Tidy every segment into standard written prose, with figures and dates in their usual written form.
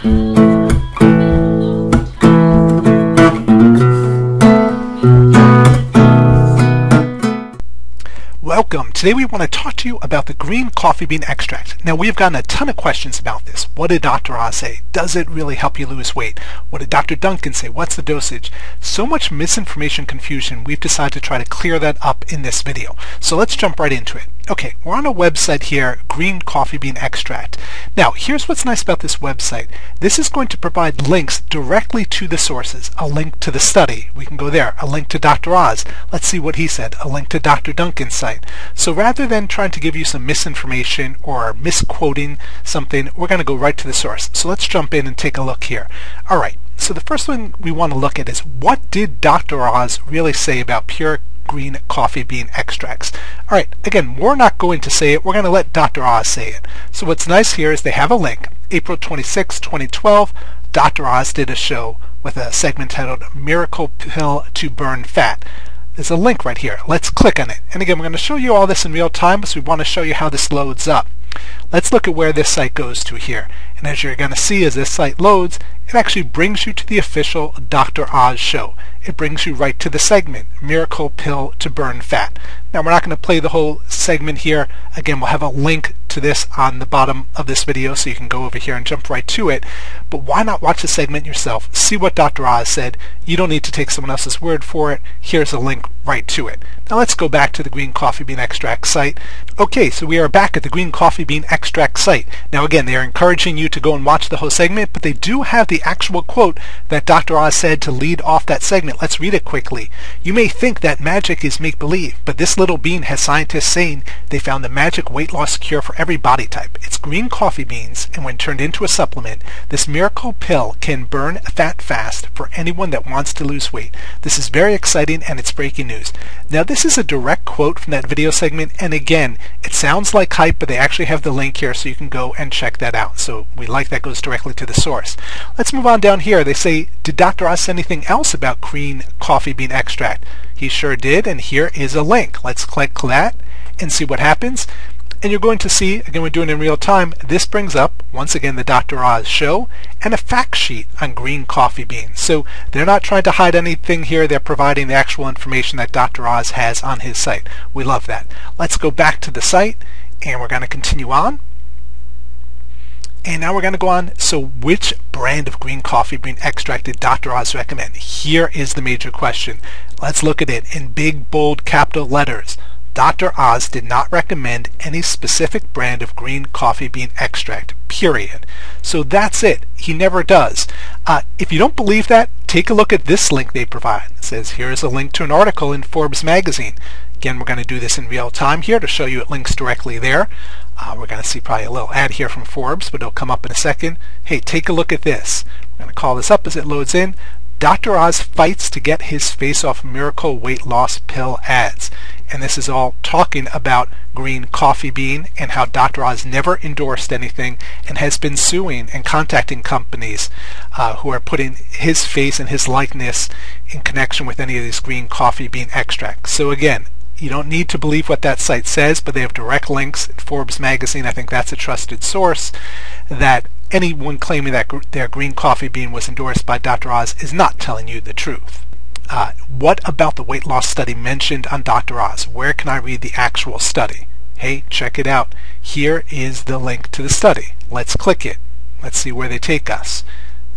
Welcome. Today we want to talk to you about the green coffee bean extract. Now we've gotten a ton of questions about this. What did Dr. Oz say? Does it really help you lose weight? What did Dr. Duncan say? What's the dosage? So much misinformation, confusion, we've decided to try to clear that up in this video. So let's jump right into it. Okay, we're on a website here, Green Coffee Bean Extract. Now, here's what's nice about this website. This is going to provide links directly to the sources. A link to the study, we can go there. A link to Dr. Oz, let's see what he said. A link to Dr. Duncan's site. So rather than trying to give you some misinformation or misquoting something, we're going to go right to the source. So let's jump in and take a look here. All right, so the first one we want to look at is, what did Dr. Oz really say about pure green coffee bean extracts? All right, again, we're not going to say it. We're going to let Dr. Oz say it. So what's nice here is they have a link. April 26, 2012, Dr. Oz did a show with a segment titled Miracle Pill to Burn Fat. There's a link right here. Let's click on it. And again, we're going to show you all this in real time, so we want to show you how this loads up. Let's look at where this site goes to here. And as you're going to see as this site loads, it actually brings you to the official Dr. Oz show. It brings you right to the segment, Miracle Pill to Burn Fat. Now we're not going to play the whole segment here. Again, we'll have a link to this on the bottom of this video so you can go over here and jump right to it. But why not watch the segment yourself? See what Dr. Oz said. You don't need to take someone else's word for it. Here's a link right to it. Now let's go back to the Green Coffee Bean Extract site. Okay, so we are back at the Green Coffee Bean Extract site. Now again, they are encouraging you to go and watch the whole segment, but they do have the actual quote that Dr. Oz said to lead off that segment. Let's read it quickly. You may think that magic is make-believe, but this little bean has scientists saying they found the magic weight loss cure for every body type. It's green coffee beans, and when turned into a supplement, this miracle pill can burn fat fast for anyone that wants to lose weight. This is very exciting, and it's breaking news. Now this is a direct quote from that video segment, and again, it sounds like hype, but they actually have the link here so you can go and check that out. So we like that goes directly to the source. Let's move on down here. They say, did Dr. Oz say anything else about green coffee bean extract? He sure did, and here is a link. Let's click that and see what happens. And you're going to see, again, we're doing it in real time, this brings up, once again, the Dr. Oz show and a fact sheet on green coffee beans. So they're not trying to hide anything here. They're providing the actual information that Dr. Oz has on his site. We love that. Let's go back to the site, and we're going to continue on. And now we're going to go on. So which brand of green coffee bean extract did Dr. Oz recommend? Here is the major question. Let's look at it in big, bold, capital letters. Dr. Oz did not recommend any specific brand of green coffee bean extract, period. So that's it. He never does. If you don't believe that, take a look at this link they provide. It says here's a link to an article in Forbes magazine. Again, we're going to do this in real time here to show you it links directly there. We're going to see probably a little ad here from Forbes, but it'll come up in a second. Hey, take a look at this. We're going to call this up as it loads in. Dr. Oz fights to get his face off miracle weight loss pill ads. And this is all talking about green coffee bean and how Dr. Oz never endorsed anything and has been suing and contacting companies who are putting his face and his likeness in connection with any of these green coffee bean extracts. So again, you don't need to believe what that site says, but they have direct links in Forbes magazine. I think that's a trusted source, that anyone claiming that their green coffee bean was endorsed by Dr. Oz is not telling you the truth. What about the weight loss study mentioned on Dr. Oz? Where can I read the actual study? Hey, check it out. Here is the link to the study. Let's click it. Let's see where they take us.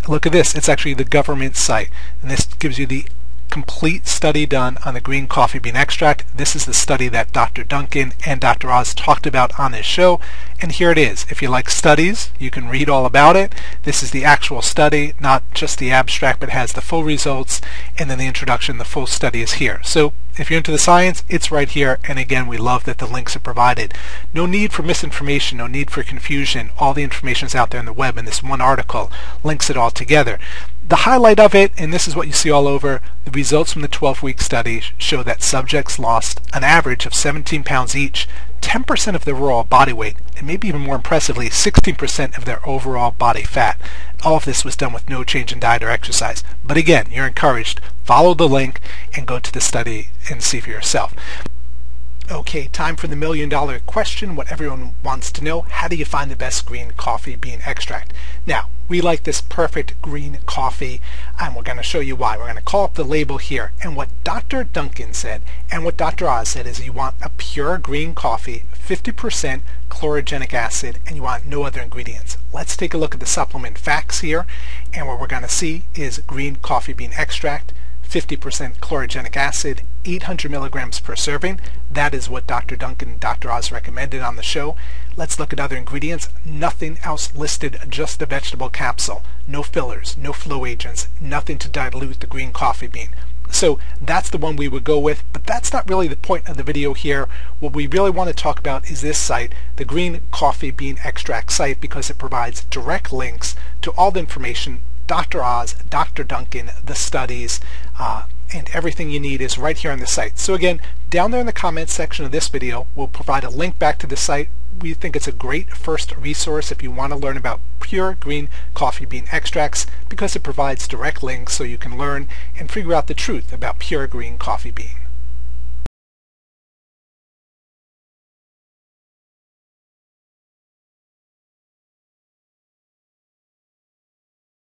Look at this. It's actually the government site, and this gives you the complete study done on the green coffee bean extract. This is the study that Dr. Duncan and Dr. Oz talked about on this show, and here it is. If you like studies, you can read all about it. This is the actual study, not just the abstract, but it has the full results, and then the introduction. The full study is here. So if you're into the science, it's right here, and again, we love that the links are provided. No need for misinformation, no need for confusion. All the information is out there on the web, and this one article links it all together. The highlight of it, and this is what you see all over, the results from the 12-week study show that subjects lost an average of 17 pounds each, 10% of their overall body weight, and maybe even more impressively, 16% of their overall body fat. All of this was done with no change in diet or exercise. But again, you're encouraged, follow the link and go to the study and see for yourself. Okay, time for the million-dollar question, what everyone wants to know. How do you find the best green coffee bean extract? Now, We like this perfect green coffee, and we're going to show you why. We're going to call up the label here, and what Dr. Duncan said and what Dr. Oz said is you want a pure green coffee, 50% chlorogenic acid, and you want no other ingredients. Let's take a look at the supplement facts here, and what we're going to see is green coffee bean extract, 50% chlorogenic acid, 800 milligrams per serving. That is what Dr. Duncan and Dr. Oz recommended on the show. Let's look at other ingredients. Nothing else listed, just the vegetable capsule. No fillers, no flow agents, nothing to dilute the green coffee bean. So that's the one we would go with, but that's not really the point of the video here. What we really want to talk about is this site, the Green Coffee Bean Extract site, because it provides direct links to all the information, Dr. Oz, Dr. Duncan, the studies, and everything you need is right here on the site. So again, down there in the comments section of this video, we'll provide a link back to the site. We think it's a great first resource if you want to learn about pure green coffee bean extracts, because it provides direct links so you can learn and figure out the truth about pure green coffee beans.